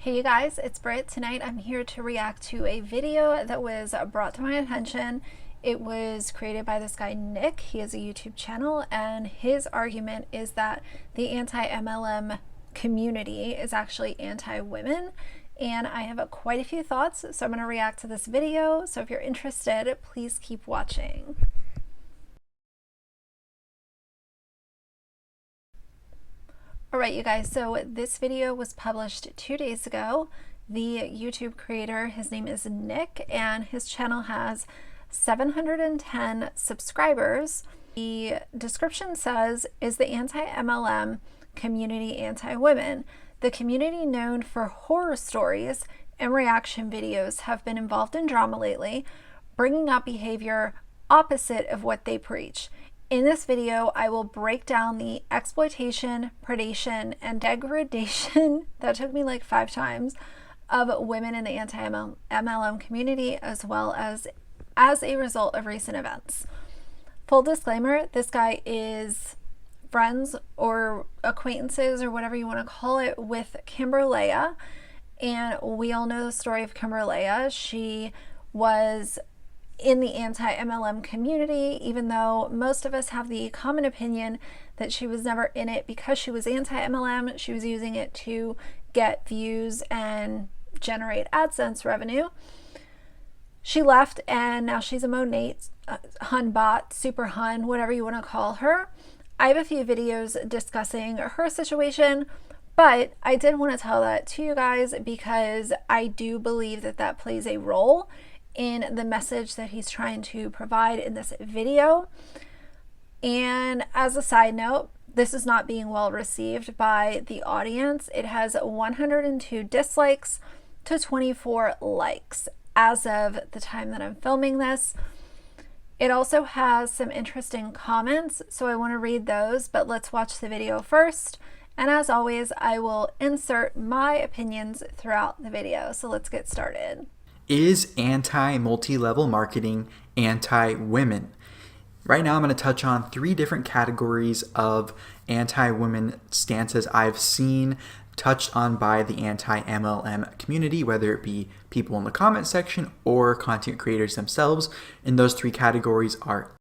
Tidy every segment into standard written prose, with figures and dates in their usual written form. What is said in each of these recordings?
Hey you guys, it's Britt. Tonight I'm here to react to a video that was brought to my attention. It was created by this guy Nick. He has a YouTube channel, and his argument is that the anti-MLM community is actually anti-women. And I have quite a few thoughts, so I'm going to react to this video. So if you're interested, please keep watching. Alright you guys, so this video was published 2 days ago. The YouTube creator, his name is Nick, and his channel has 710 subscribers. The description says, "Is the anti-MLM community anti-women? The community known for horror stories and reaction videos have been involved in drama lately, bringing up behavior opposite of what they preach. In this video, I will break down the exploitation, predation, and degradation, that took me like 5 times, of women in the anti-MLM community, as well as a result of recent events." Full disclaimer, this guy is friends or acquaintances or whatever you want to call it with Kimberlea, and we all know the story of Kimberlea. She was in the anti-MLM community, even though most of us have the common opinion that she was never in it because she was anti-MLM. She was using it to get views and generate AdSense revenue. She left, and now she's a Monate, Hun bot, Super Hun, whatever you want to call her. I have a few videos discussing her situation, but I did want to tell that to you guys because I do believe that that plays a role in the message that he's trying to provide in this video. And as a side note, this is not being well received by the audience. It has 102 dislikes to 24 likes as of the time that I'm filming this. It also has some interesting comments, so I want to read those, but let's watch the video first. And as always, I will insert my opinions throughout the video. So let's get started. Is anti-multi-level marketing anti-women? Right now I'm going to touch on 3 different categories of anti-women stances I've seen touched on by the anti-MLM community, whether it be people in the comment section or content creators themselves. And those 3 categories are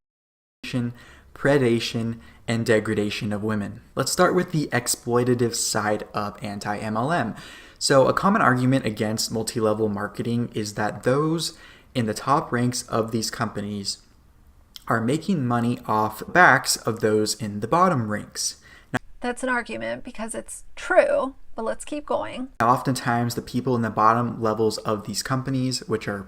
predation, and degradation of women. Let's start with the exploitative side of anti-MLM. So a common argument against multi-level marketing is that those in the top ranks of these companies are making money off the backs of those in the bottom ranks. Now, that's an argument because it's true, but let's keep going. Oftentimes the people in the bottom levels of these companies, which are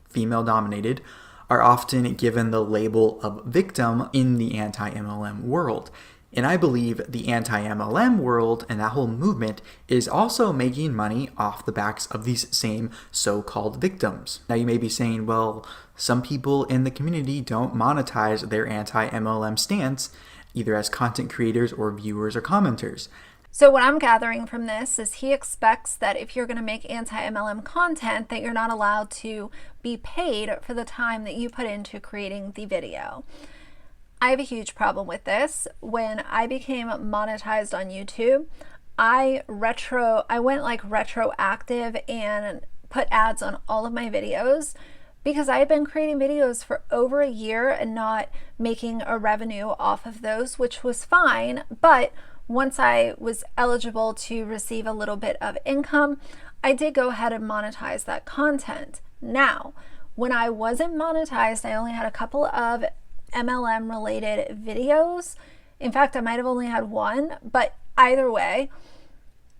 female dominated, are often given the label of victim in the anti-MLM world. And I believe the anti-MLM world and that whole movement is also making money off the backs of these same so-called victims. Now you may be saying, well, some people in the community don't monetize their anti-MLM stance, either as content creators or viewers or commenters. So what I'm gathering from this is he expects that if you're going to make anti-MLM content, that you're not allowed to be paid for the time that you put into creating the video. I have a huge problem with this. When I became monetized on YouTube, I went like retroactive and put ads on all of my videos because I had been creating videos for over a year and not making a revenue off of those, which was fine. But once I was eligible to receive a little bit of income, I did go ahead and monetize that content. Now, when I wasn't monetized, I only had a couple of MLM related videos. In fact, I might have only had 1, but either way,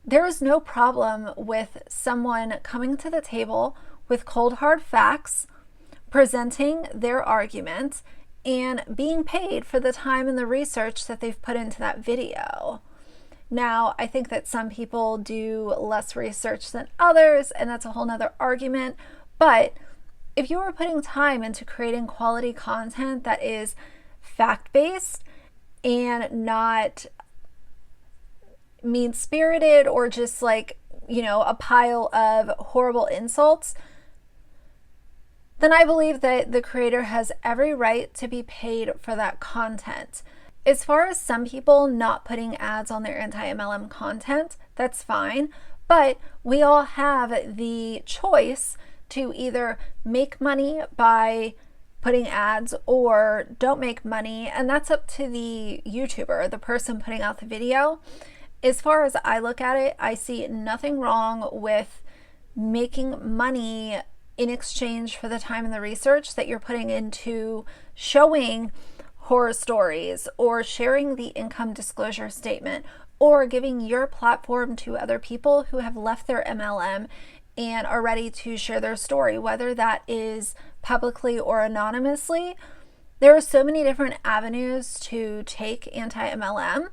there is no problem with someone coming to the table with cold hard facts, presenting their argument, and being paid for the time and the research that they've put into that video. Now, I think that some people do less research than others, and that's a whole nother argument, but if you are putting time into creating quality content that is fact-based and not mean-spirited or just like, you know, a pile of horrible insults, then I believe that the creator has every right to be paid for that content. As far as some people not putting ads on their anti-MLM content, that's fine. But we all have the choice to either make money by putting ads or don't make money, and that's up to the YouTuber, the person putting out the video. As far as I look at it, I see nothing wrong with making money in exchange for the time and the research that you're putting into showing horror stories or sharing the income disclosure statement or giving your platform to other people who have left their MLM and are ready to share their story, whether that is publicly or anonymously. There are so many different avenues to take anti-MLM,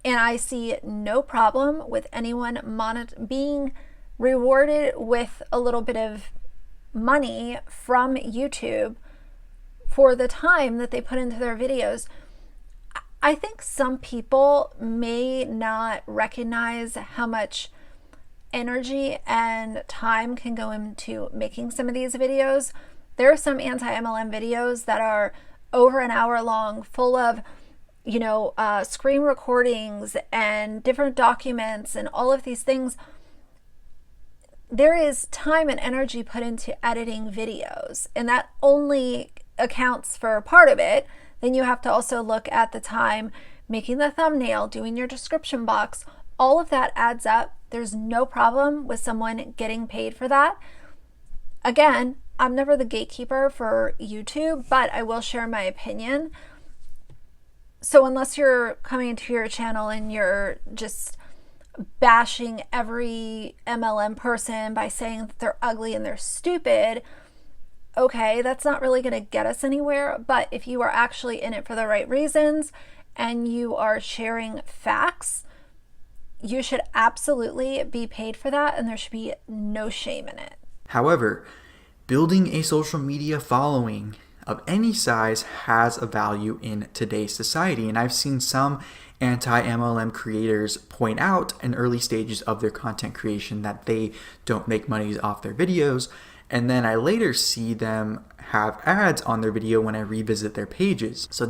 and I see no problem with anyone being rewarded with a little bit of money from YouTube for the time that they put into their videos. I think some people may not recognize how much energy and time can go into making some of these videos. There are some anti-MLM videos that are over an hour long, full of, screen recordings and different documents and all of these things. There is time and energy put into editing videos, and that only accounts for part of it. Then you have to also look at the time making the thumbnail, doing your description box. All of that adds up. There's no problem with someone getting paid for that. Again, I'm never the gatekeeper for YouTube, but I will share my opinion. So unless you're coming into your channel and you're just bashing every MLM person by saying that they're ugly and they're stupid, okay, that's not really going to get us anywhere. But if you are actually in it for the right reasons and you are sharing facts, you should absolutely be paid for that, and there should be no shame in it. However, building a social media following of any size has a value in today's society, and I've seen some anti-MLM creators point out in early stages of their content creation that they don't make money off their videos, and then I later see them have ads on their video when I revisit their pages. So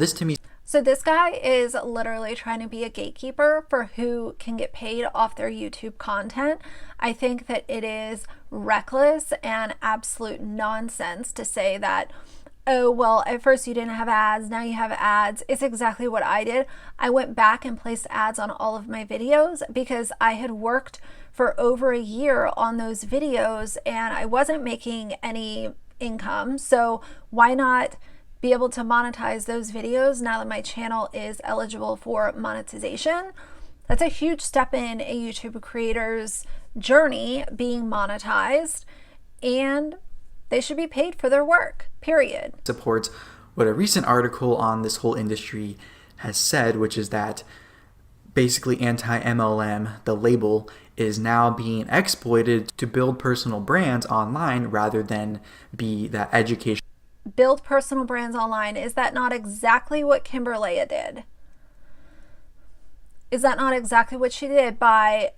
this guy is literally trying to be a gatekeeper for who can get paid off their YouTube content. I think that it is reckless and absolute nonsense to say that, oh, well, at first you didn't have ads, now you have ads. It's exactly what I did. I went back and placed ads on all of my videos because I had worked for over a year on those videos and I wasn't making any income. So why not be able to monetize those videos now that my channel is eligible for monetization? That's a huge step in a YouTube creator's journey, being monetized, and they should be paid for their work, period. Supports what a recent article on this whole industry has said, which is that basically anti-MLM, the label, is now being exploited to build personal brands online rather than be that education. Build personal brands online. Is that not exactly what Kimberly did? Is that not exactly what she did by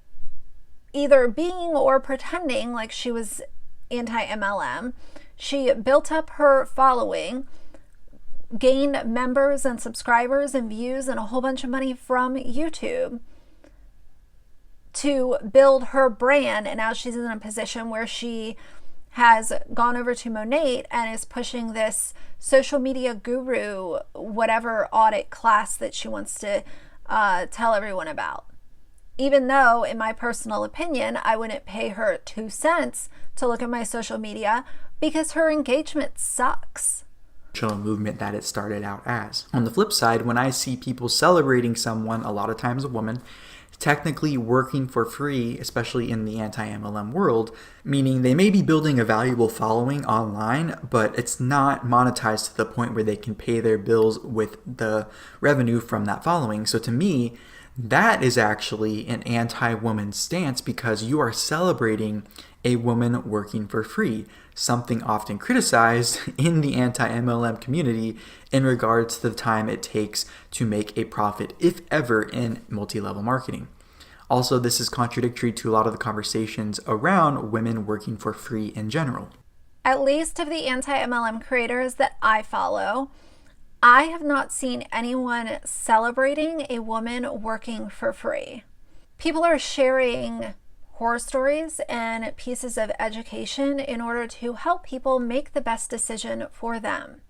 either being or pretending like she was anti-MLM? She built up her following, gained members and subscribers and views and a whole bunch of money from YouTube to build her brand, and now she's in a position where she has gone over to Monat and is pushing this social media guru, whatever audit class that she wants to tell everyone about. Even though, in my personal opinion, I wouldn't pay her 2 cents to look at my social media because her engagement sucks. Movement that it started out as. On the flip side, when I see people celebrating someone, a lot of times a woman, technically working for free, especially in the anti-MLM world, meaning they may be building a valuable following online, but it's not monetized to the point where they can pay their bills with the revenue from that following. So to me, that is actually an anti-woman stance because you are celebrating a woman working for free, something often criticized in the anti-MLM community in regards to the time it takes to make a profit, if ever, in multi-level marketing. Also, this is contradictory to a lot of the conversations around women working for free in general. At least of the anti-MLM creators that I follow, I have not seen anyone celebrating a woman working for free. People are sharing horror stories and pieces of education in order to help people make the best decision for them.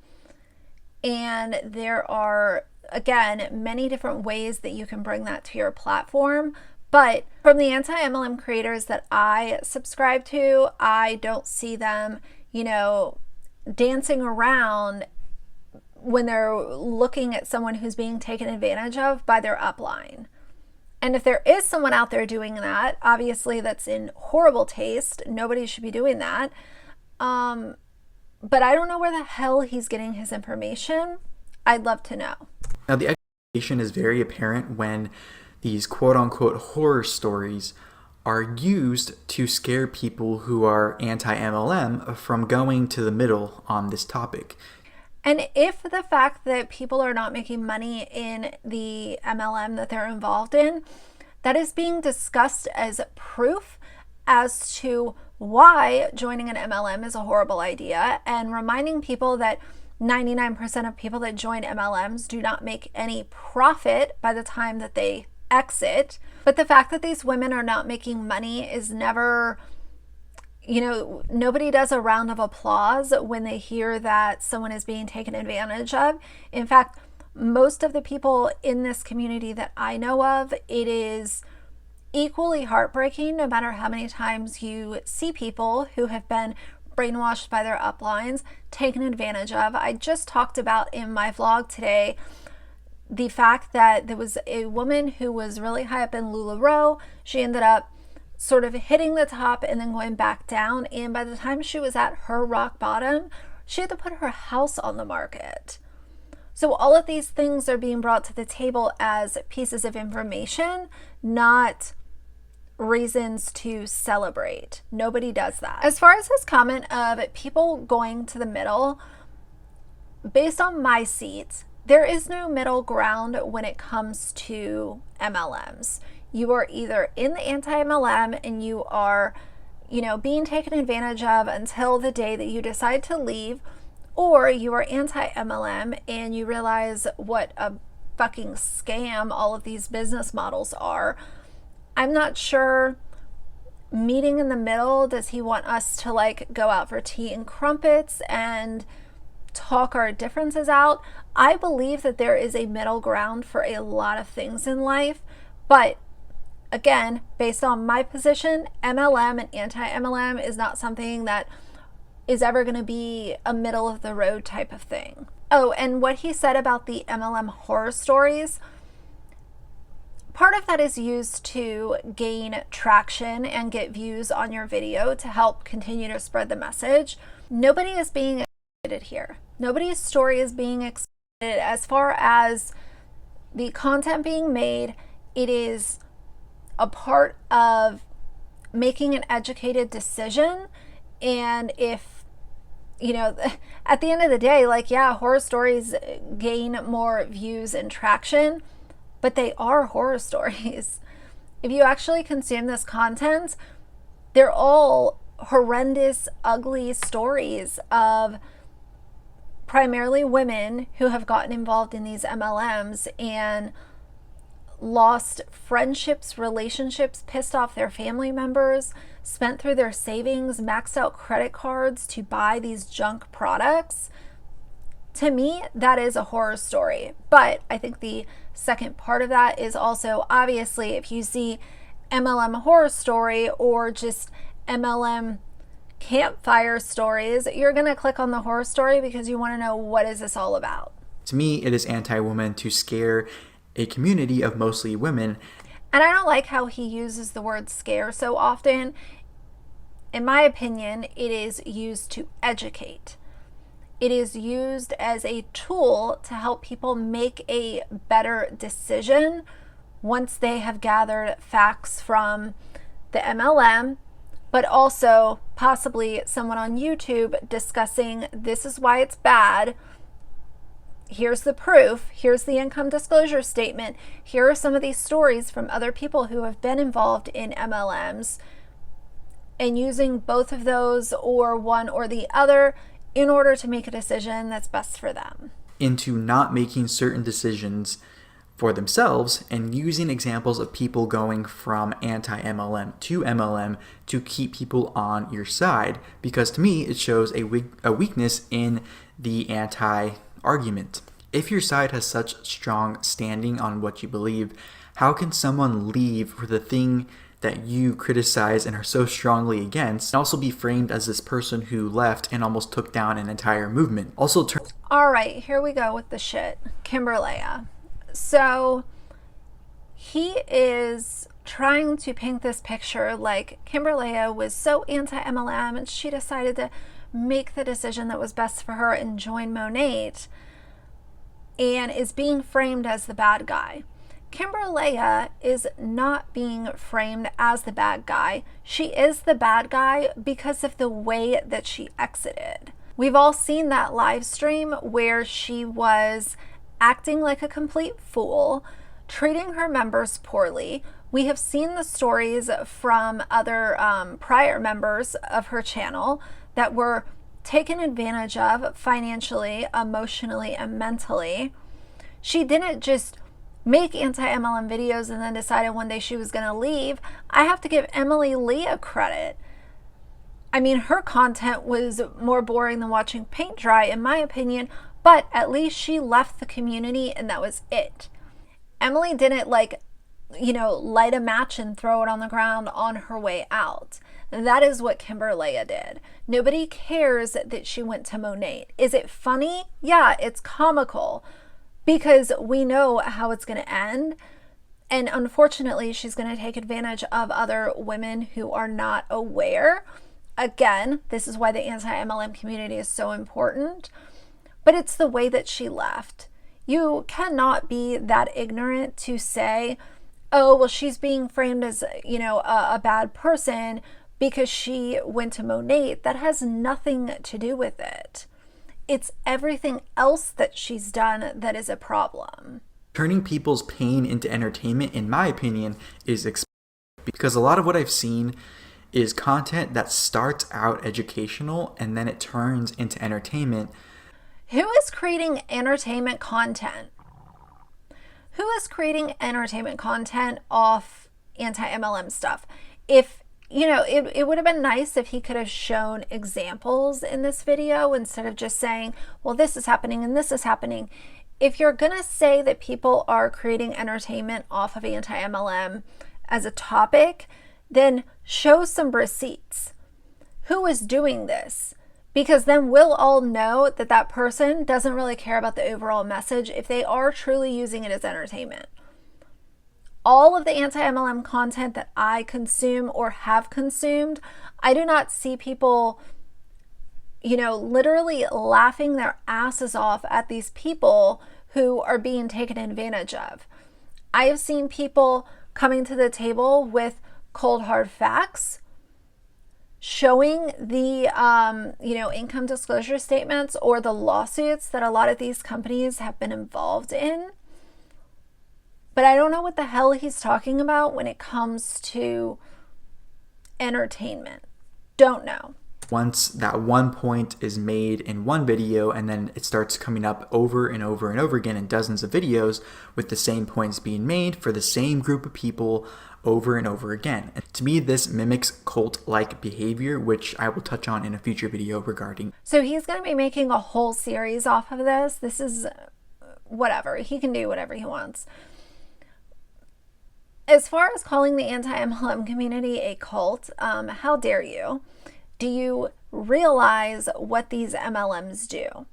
And there are, again, many different ways that you can bring that to your platform. But from the anti-MLM creators that I subscribe to, I don't see them, dancing around when they're looking at someone who's being taken advantage of by their upline. And if there is someone out there doing that, obviously that's in horrible taste. Nobody should be doing that. But I don't know where the hell he's getting his information. I'd love to know. Now, the expectation is very apparent when these quote-unquote horror stories are used to scare people who are anti-MLM from going to the middle on this topic. And if the fact that people are not making money in the MLM that they're involved in, that is being discussed as proof as to why joining an MLM is a horrible idea, and reminding people that 99% of people that join MLMs do not make any profit by the time that they exit. But the fact that these women are not making money is never, nobody does a round of applause when they hear that someone is being taken advantage of. In fact, most of the people in this community that I know of, it is equally heartbreaking no matter how many times you see people who have been brainwashed by their uplines, taken advantage of. I just talked about in my vlog today the fact that there was a woman who was really high up in LuLaRoe. She ended up sort of hitting the top and then going back down, and by the time she was at her rock bottom, she had to put her house on the market. So all of these things are being brought to the table as pieces of information, not reasons to celebrate. Nobody does that. As far as his comment of people going to the middle, based on my seat, there is no middle ground when it comes to MLMs. You are either in the anti-MLM and you are, being taken advantage of until the day that you decide to leave, or you are anti-MLM and you realize what a fucking scam all of these business models are. I'm not sure. Meeting in the middle, does he want us to go out for tea and crumpets and talk our differences out? I believe that there is a middle ground for a lot of things in life, but again, based on my position, MLM and anti-MLM is not something that is ever going to be a middle of the road type of thing. Oh, and what he said about the MLM horror stories, part of that is used to gain traction and get views on your video to help continue to spread the message. Nobody is being exploited here. Nobody's story is being exploited. As far as the content being made, it is a part of making an educated decision. And if, at the end of the day, horror stories gain more views and traction, but they are horror stories. If you actually consume this content, they're all horrendous, ugly stories of primarily women who have gotten involved in these MLMs and lost friendships, relationships, pissed off their family members, spent through their savings, maxed out credit cards to buy these junk products. To me, that is a horror story. But I think the second part of that is also, obviously, if you see MLM horror story or just MLM campfire stories, you're going to click on the horror story because you want to know, what is this all about? To me, it is anti-woman to scare a community of mostly women. And I don't like how he uses the word scare so often. In my opinion, it is used to educate. It is used as a tool to help people make a better decision once they have gathered facts from the MLM, but also possibly someone on YouTube discussing, this is why it's bad. Here's the proof. Here's the income disclosure statement. Here are some of these stories from other people who have been involved in MLMs, and using both of those or one or the other in order to make a decision that's best for them. Into not making certain decisions for themselves and using examples of people going from anti-MLM to MLM to keep people on your side, because to me it shows a weakness in the anti-argument. If your side has such strong standing on what you believe, how can someone leave for the thing that you criticize and are so strongly against, and also be framed as this person who left and almost took down an entire movement? All right, here we go with the shit. Kimberlea. So he is trying to paint this picture like Kimberlea was so anti-MLM and she decided to make the decision that was best for her and join Monat, and is being framed as the bad guy. Kimberlea is not being framed as the bad guy. She is the bad guy because of the way that she exited. We've all seen that live stream where she was acting like a complete fool, treating her members poorly. We have seen the stories from other prior members of her channel that were taken advantage of financially, emotionally, and mentally. She didn't just make anti-MLM videos and then decided one day she was going to leave. I have to give Emily Leah credit. I mean, her content was more boring than watching paint dry, in my opinion, but at least she left the community and that was it. Emily didn't light a match and throw it on the ground on her way out. That is what Kimberlea did. Nobody cares that she went to Monat. Is it funny? Yeah, it's comical because we know how it's going to end. And unfortunately, she's going to take advantage of other women who are not aware. Again, this is why the anti-MLM community is so important. But it's the way that she left. You cannot be that ignorant to say, oh, well, she's being framed as, a bad person because she went to Monat. That has nothing to do with it. It's everything else that she's done that is a problem. Turning people's pain into entertainment, in my opinion, is because a lot of what I've seen is content that starts out educational and then it turns into entertainment. Who is creating entertainment content? Who is creating entertainment content off anti-MLM stuff? If, it would have been nice if he could have shown examples in this video instead of just saying, well, this is happening and this is happening. If you're going to say that people are creating entertainment off of anti-MLM as a topic, then show some receipts. Who is doing this? Because then we'll all know that that person doesn't really care about the overall message if they are truly using it as entertainment. All of the anti-MLM content that I consume or have consumed, I do not see people, literally laughing their asses off at these people who are being taken advantage of. I have seen people coming to the table with cold hard facts, showing the income disclosure statements or the lawsuits that a lot of these companies have been involved in. But I don't know what the hell he's talking about when it comes to entertainment. Don't know. Once that one point is made in one video and then it starts coming up over and over and over again in dozens of videos with the same points being made for the same group of people over and over again. And to me, this mimics cult-like behavior, which I will touch on in a future video regarding. So he's going to be making a whole series off of this. This is whatever. He can do whatever he wants. As far as calling the anti-MLM community a cult, how dare you? Do you realize what these MLMs do?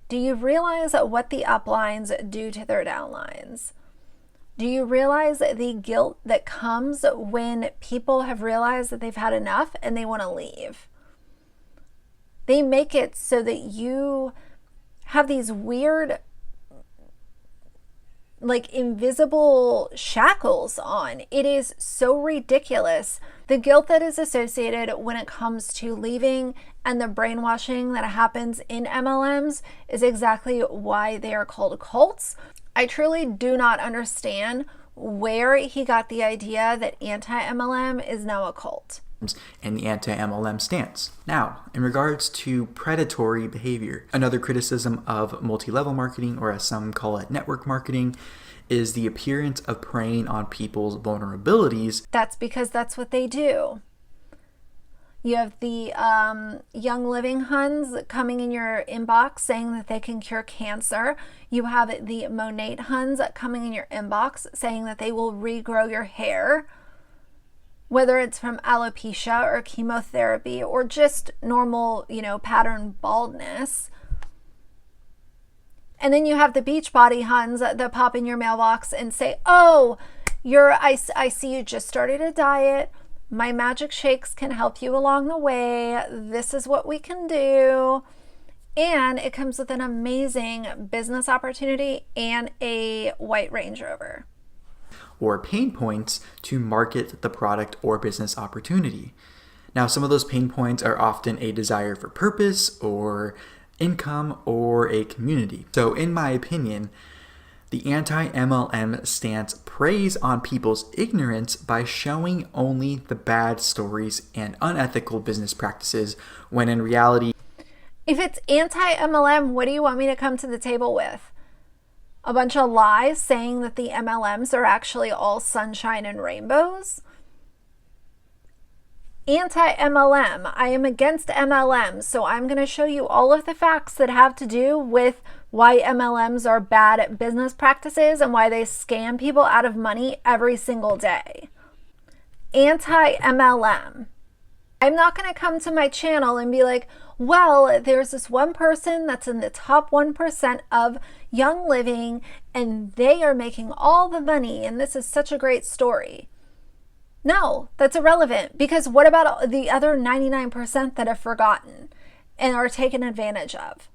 Do you realize what the uplines do to their downlines? Do you realize the guilt that comes when people have realized that they've had enough and they want to leave? They make it so that you have these weird, invisible shackles on. It is so ridiculous. The guilt that is associated when it comes to leaving and the brainwashing that happens in MLMs is exactly why they are called cults. I truly do not understand where he got the idea that anti-MLM is now a cult. And the anti-MLM stance. Now, in regards to predatory behavior, another criticism of multi-level marketing, or as some call it network marketing, is the appearance of preying on people's vulnerabilities. That's because that's what they do. You have the Young Living Huns coming in your inbox saying that they can cure cancer. You have the Monate Huns coming in your inbox saying that they will regrow your hair, whether it's from alopecia or chemotherapy or just normal, pattern baldness. And then you have the Beachbody Huns that pop in your mailbox and say, oh, I see you just started a diet. My magic shakes can help you along the way. This is what we can do. And it comes with an amazing business opportunity and a white Range Rover. Or pain points to market the product or business opportunity. Now, some of those pain points are often a desire for purpose or income or a community. So in my opinion, the anti-MLM stance preys on people's ignorance by showing only the bad stories and unethical business practices, when in reality, if it's anti-MLM, what do you want me to come to the table with? A bunch of lies saying that the MLMs are actually all sunshine and rainbows? Anti-MLM. I am against MLMs, so I'm going to show you all of the facts that have to do with why MLMs are bad at business practices and why they scam people out of money every single day. Anti-MLM. I'm not going to come to my channel and be like, well, there's this one person that's in the top 1% of Young Living and they are making all the money and this is such a great story. No, that's irrelevant, because what about the other 99% that have forgotten and are taken advantage of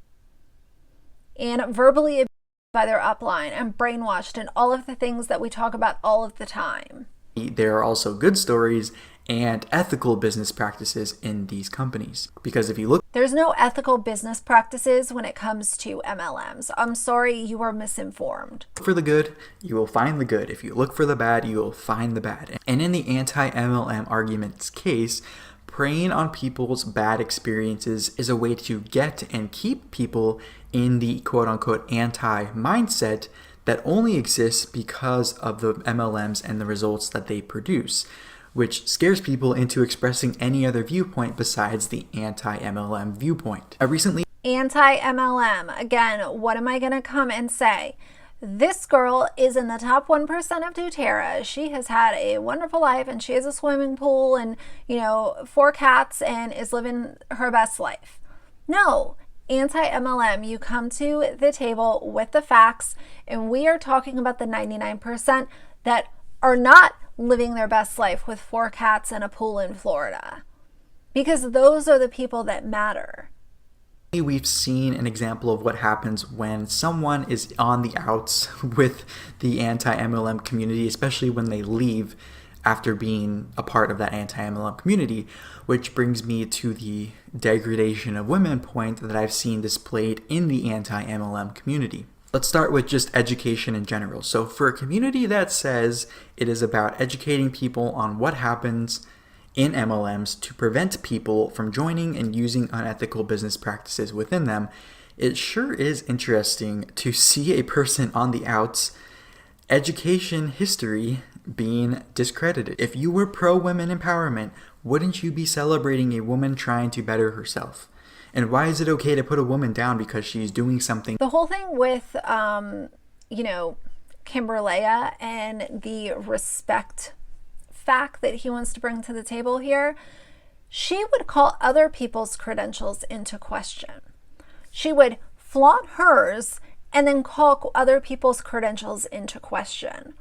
and verbally abused by their upline and brainwashed and all of the things that we talk about all of the time? There are also good stories and ethical business practices in these companies. Because if you look, there's no ethical business practices when it comes to MLMs. I'm sorry, you are misinformed. For the good, you will find the good. If you look for the bad, you will find the bad. And in the anti-MLM argument's case, preying on people's bad experiences is a way to get and keep people in the quote-unquote anti-mindset that only exists because of the MLMs and the results that they produce, which scares people into expressing any other viewpoint besides the anti-MLM viewpoint. Anti-MLM. Again, what am I going to come and say? This girl is in the top 1% of doTERRA. She has had a wonderful life and she has a swimming pool and, 4 cats and is living her best life. No. Anti-MLM, you come to the table with the facts, and we are talking about the 99% that are not living their best life with 4 cats and a pool in Florida, because those are the people that matter. We've seen an example of what happens when someone is on the outs with the anti-MLM community, especially when they leave after being a part of that anti-MLM community, which brings me to the degradation of women point that I've seen displayed in the anti-MLM community. Let's start with just education in general. So for a community that says it is about educating people on what happens in MLMs to prevent people from joining and using unethical business practices within them, it sure is interesting to see a person on the outs education history being discredited. If you were pro-women empowerment, wouldn't you be celebrating a woman trying to better herself? And why is it okay to put a woman down because she's doing something? The whole thing with, Kimberlea and the respect fact that he wants to bring to the table here, she would call other people's credentials into question. She would flaunt hers and then call other people's credentials into question.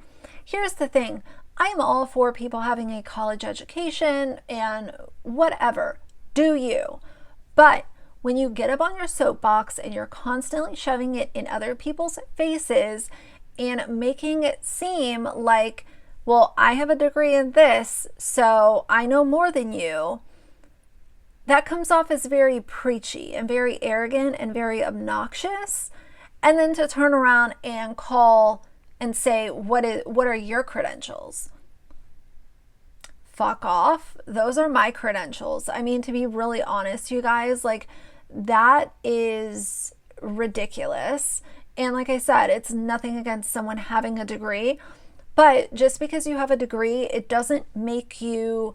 Here's the thing. I'm all for people having a college education and whatever. Do you? But when you get up on your soapbox and you're constantly shoving it in other people's faces and making it seem like, well, I have a degree in this, so I know more than you, that comes off as very preachy and very arrogant and very obnoxious. And then to turn around and call and say, what are your credentials? Fuck off. Those are my credentials. I mean, to be really honest, you guys, like, that is ridiculous. And like I said, it's nothing against someone having a degree, but just because you have a degree, it doesn't make you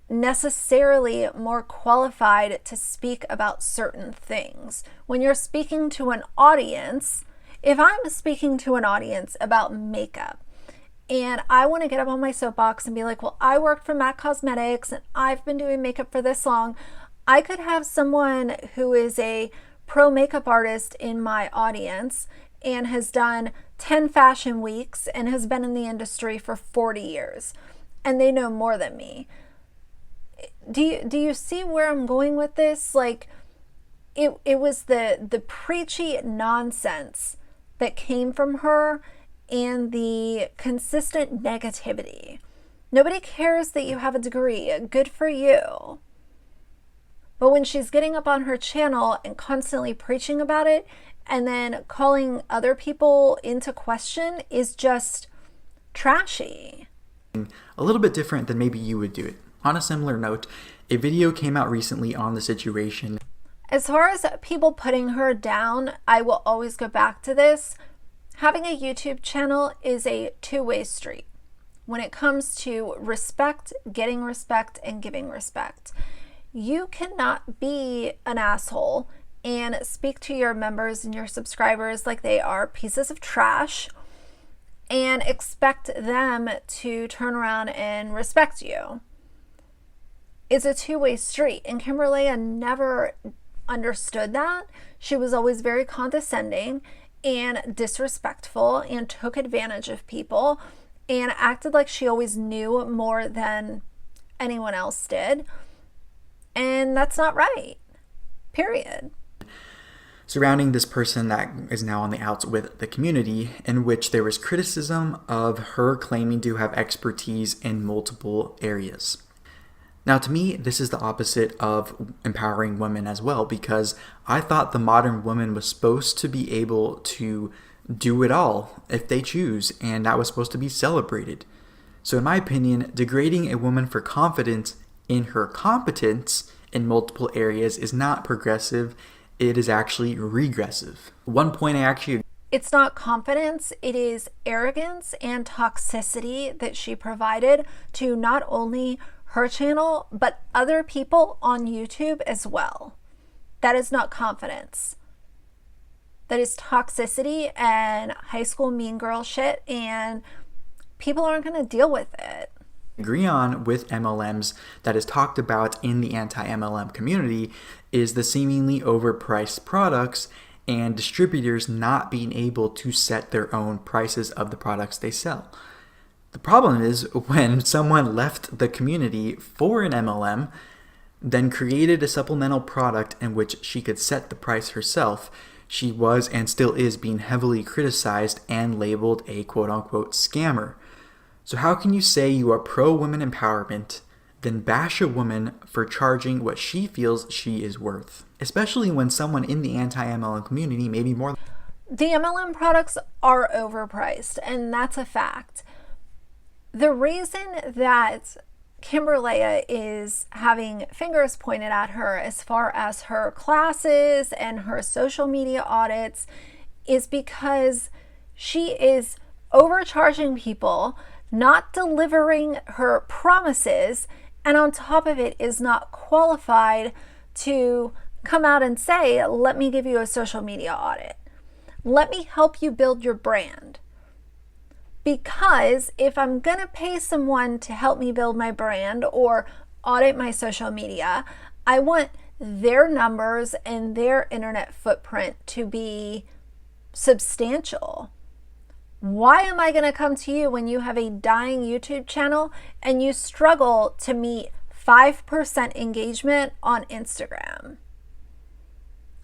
necessarily more qualified to speak about certain things. When you're speaking to an audience, if I'm speaking to an audience about makeup and I want to get up on my soapbox and be like, well, I worked for MAC Cosmetics and I've been doing makeup for this long, I could have someone who is a pro makeup artist in my audience and has done 10 fashion weeks and has been in the industry for 40 years, and they know more than me. Do you see where I'm going with this? Like, it was the preachy nonsense that came from her and the consistent negativity. Nobody cares that you have a degree. Good for you. But when she's getting up on her channel and constantly preaching about it and then calling other people into question is just trashy. A little bit different than maybe you would do it. On a similar note, a video came out recently on the situation. As far as people putting her down, I will always go back to this. Having a YouTube channel is a two-way street when it comes to respect, getting respect, and giving respect. You cannot be an asshole and speak to your members and your subscribers like they are pieces of trash and expect them to turn around and respect you. It's a two-way street, and Kimberly never understood that. She was always very condescending and disrespectful and took advantage of people and acted like she always knew more than anyone else did. And that's not right. Period. Surrounding this person that is now on the outs with the community, in which there was criticism of her claiming to have expertise in multiple areas. Now, to me, this is the opposite of empowering women as well, because I thought the modern woman was supposed to be able to do it all if they choose, and that was supposed to be celebrated. So in my opinion, degrading a woman for confidence in her competence in multiple areas is not progressive. It is actually regressive. One point I actually... It's not confidence, it is arrogance and toxicity that she provided to not only her channel, but other people on YouTube as well. That is not confidence. That is toxicity and high school mean girl shit, and people aren't going to deal with it. Agree on with MLMs that is talked about in the anti-MLM community is the seemingly overpriced products and distributors not being able to set their own prices of the products they sell. The problem is when someone left the community for an MLM, then created a supplemental product in which she could set the price herself, she was and still is being heavily criticized and labeled a quote-unquote scammer. So how can you say you are pro-women empowerment, then bash a woman for charging what she feels she is worth? Especially when someone in the anti-MLM community may be more... The MLM products are overpriced, and that's a fact. The reason that Kimberly is having fingers pointed at her as far as her classes and her social media audits is because she is overcharging people, not delivering her promises, and on top of it is not qualified to come out and say, let me give you a social media audit. Let me help you build your brand. Because if I'm going to pay someone to help me build my brand or audit my social media, I want their numbers and their internet footprint to be substantial. Why am I going to come to you when you have a dying YouTube channel and you struggle to meet 5% engagement on Instagram?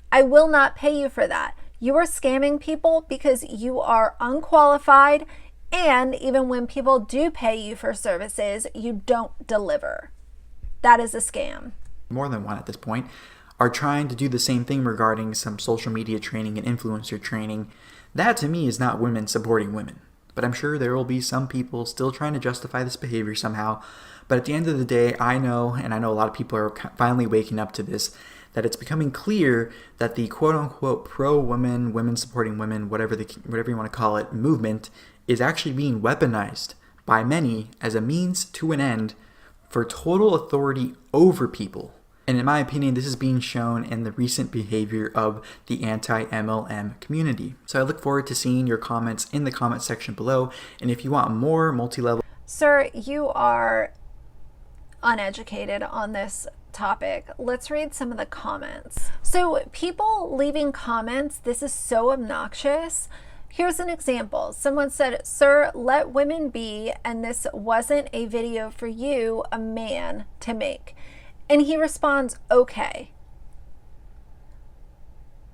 I will not pay you for that. You are scamming people because you are unqualified, and even when people do pay you for services, you don't deliver. That is a scam. More than one at this point are trying to do the same thing regarding some social media training and influencer training. That to me is not women supporting women. But I'm sure there will be some people still trying to justify this behavior somehow. But at the end of the day, I know, and I know a lot of people are finally waking up to this, that it's becoming clear that the quote-unquote pro-women, women-supporting women, whatever you want to call it, movement is actually being weaponized by many as a means to an end for total authority over people. And in my opinion, this is being shown in the recent behavior of the anti-MLM community. So I look forward to seeing your comments in the comment section below. And if you want more multi-level... Sir, you are uneducated on this topic. Let's read some of the comments. So people leaving comments, this is so obnoxious. Here's an example. Someone said, "Sir, let women be, and this wasn't a video for you, a man, to make." And he responds, "Okay."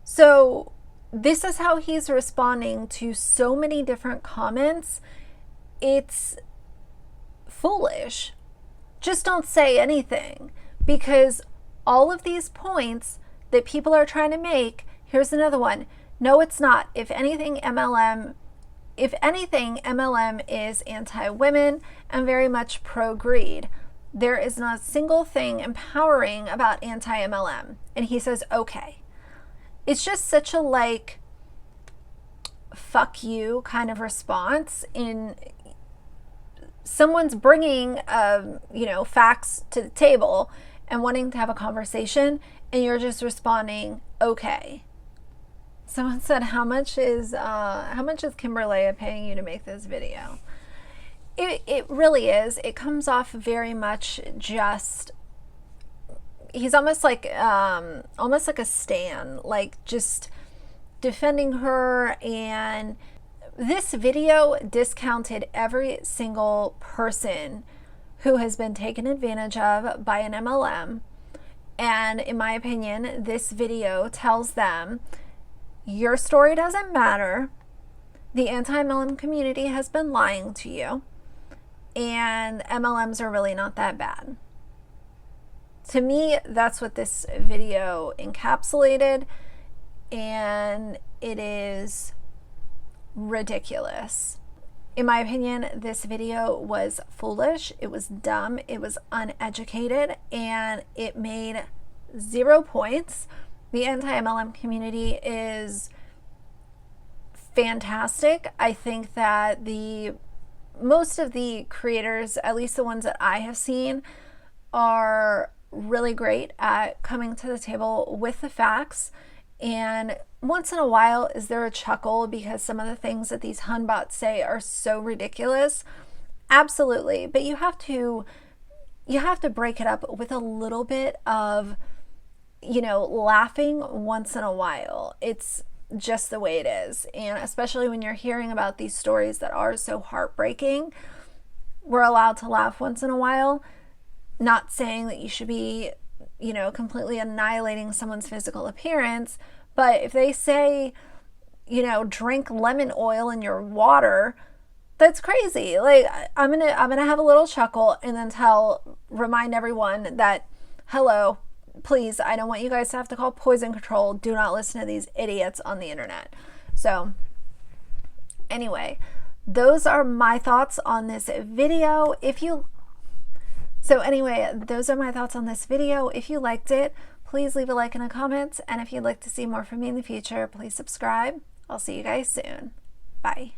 So this is how he's responding to so many different comments. It's foolish. Just don't say anything, because all of these points that people are trying to make, here's another one. No, it's not. If anything, MLM is anti-women and very much pro-greed. There is not a single thing empowering about anti-MLM. And he says, okay. It's just such a like, fuck you kind of response. In someone's bringing, facts to the table and wanting to have a conversation, and you're just responding, okay. Someone said, how much is Kimberly paying you to make this video? It really is. It comes off very much just, he's almost like a stan, like just defending her. And this video discounted every single person who has been taken advantage of by an MLM. And in my opinion, this video tells them, your story doesn't matter. The anti-MLM community has been lying to you. And MLMs are really not that bad. To me, that's what this video encapsulated. And it is ridiculous. In my opinion, this video was foolish. It was dumb. It was uneducated. And it made 0 points. The anti-MLM community is fantastic. I think that most of the creators, at least the ones that I have seen, are really great at coming to the table with the facts. And once in a while, is there a chuckle because some of the things that these Hunbots say are so ridiculous? Absolutely. But you have to break it up with a little bit of, laughing once in a while. It's just the way it is. And especially when you're hearing about these stories that are so heartbreaking, we're allowed to laugh once in a while. Not saying that you should be, completely annihilating someone's physical appearance, but if they say, drink lemon oil in your water, that's crazy. Like, I'm gonna have a little chuckle and then remind everyone that, hello, please, I don't want you guys to have to call poison control. Do not listen to these idiots on the internet. So anyway, those are my thoughts on this video. If you liked it, please leave a like and a comment. And if you'd like to see more from me in the future, please subscribe. I'll see you guys soon. Bye.